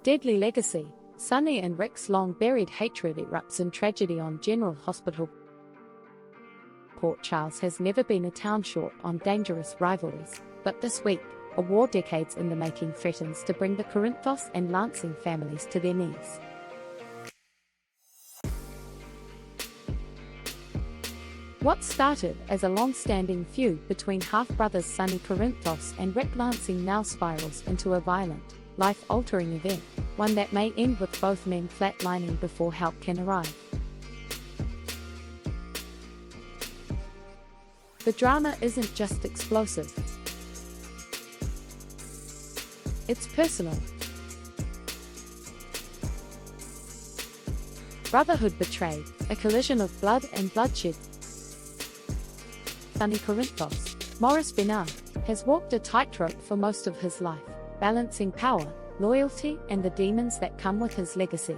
Deadly legacy. Sonny and Ric's long-buried hatred erupts in tragedy on General Hospital. Port Charles has never been a town short on dangerous rivalries, but this week, a war decades in the making threatens to bring the Corinthos and Lansing families to their knees. What started as a long-standing feud between half-brothers Sonny Corinthos and Ric Lansing now spirals into a violent, life-altering event, one that may end with both men flatlining before help can arrive. The drama isn't just explosive. It's personal. Brotherhood betrayed, a collision of blood and bloodshed. Sonny Corinthos, Maurice Bernard, has walked a tightrope for most of his life, balancing power, loyalty, and the demons that come with his legacy.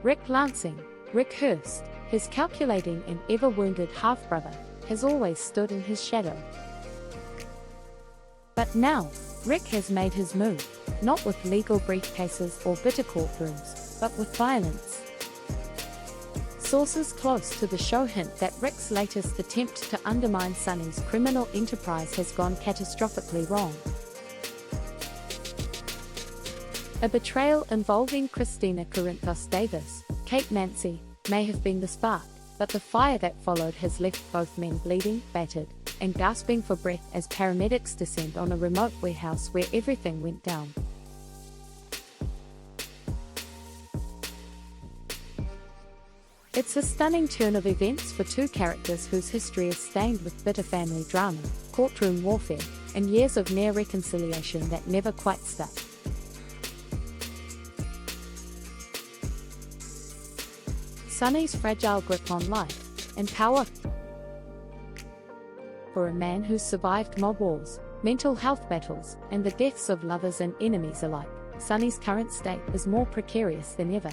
Ric Lansing, Rick Hurst, his calculating and ever-wounded half-brother, has always stood in his shadow. But now, Ric has made his move, not with legal briefcases or bitter courtrooms, but with violence. Sources close to the show hint that Ric's latest attempt to undermine Sonny's criminal enterprise has gone catastrophically wrong. A betrayal involving Christina Corinthos Davis, Kate Nancy, may have been the spark, but the fire that followed has left both men bleeding, battered, and gasping for breath as paramedics descend on a remote warehouse where everything went down. It's a stunning turn of events for two characters whose history is stained with bitter family drama, courtroom warfare, and years of near reconciliation that never quite stuck. Sonny's fragile grip on life and power. For a man who's survived mob wars, mental health battles, and the deaths of lovers and enemies alike, Sonny's current state is more precarious than ever.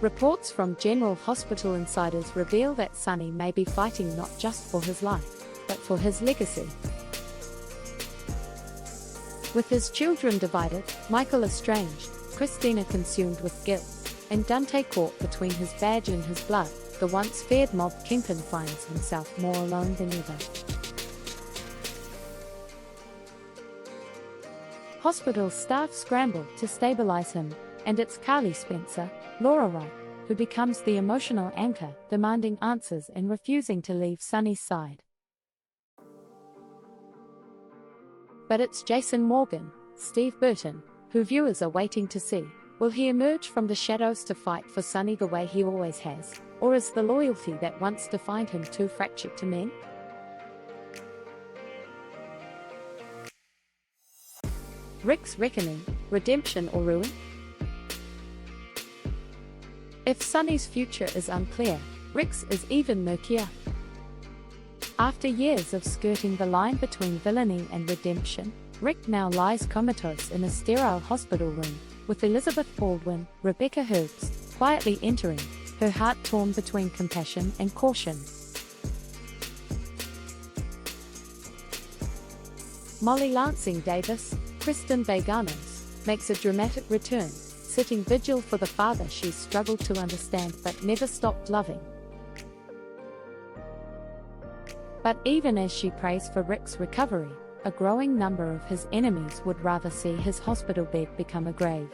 Reports from General Hospital insiders reveal that Sonny may be fighting not just for his life, but for his legacy. With his children divided, Michael estranged, Christina consumed with guilt, and Dante caught between his badge and his blood, the once feared mob kingpin finds himself more alone than ever. Hospital staff scramble to stabilize him, and it's Carly Spencer, Laura Wright, who becomes the emotional anchor, demanding answers and refusing to leave Sonny's side. But it's Jason Morgan, Steve Burton, who viewers are waiting to see. Will he emerge from the shadows to fight for Sonny the way he always has, or is the loyalty that once defined him too fractured to mend? Ric's reckoning, redemption or ruin? If Sonny's future is unclear, Ric's is even murkier. After years of skirting the line between villainy and redemption, Ric now lies comatose in a sterile hospital room, with Elizabeth Baldwin, Rebecca Herbst, quietly entering, her heart torn between compassion and caution. Molly Lansing Davis, Kristen Vaganos, makes a dramatic return, sitting vigil for the father she's struggled to understand but never stopped loving. But even as she prays for Ric's recovery, a growing number of his enemies would rather see his hospital bed become a grave.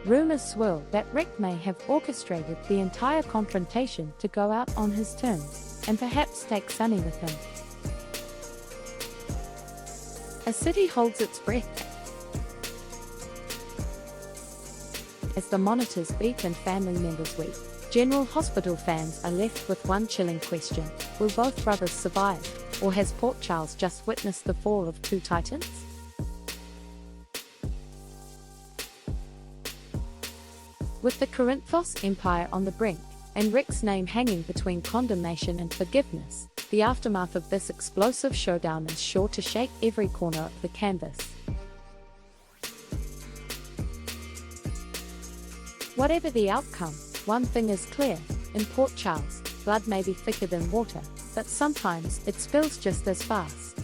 Rumors swirl that Ric may have orchestrated the entire confrontation to go out on his terms, and perhaps take Sonny with him. A city holds its breath as the monitors beep and family members weep. General Hospital fans are left with one chilling question: will both brothers survive, or has Port Charles just witnessed the fall of two titans? With the Corinthos Empire on the brink, and Ric's name hanging between condemnation and forgiveness, the aftermath of this explosive showdown is sure to shake every corner of the canvas. Whatever the outcome, one thing is clear: in Port Charles, blood may be thicker than water, but sometimes it spills just as fast.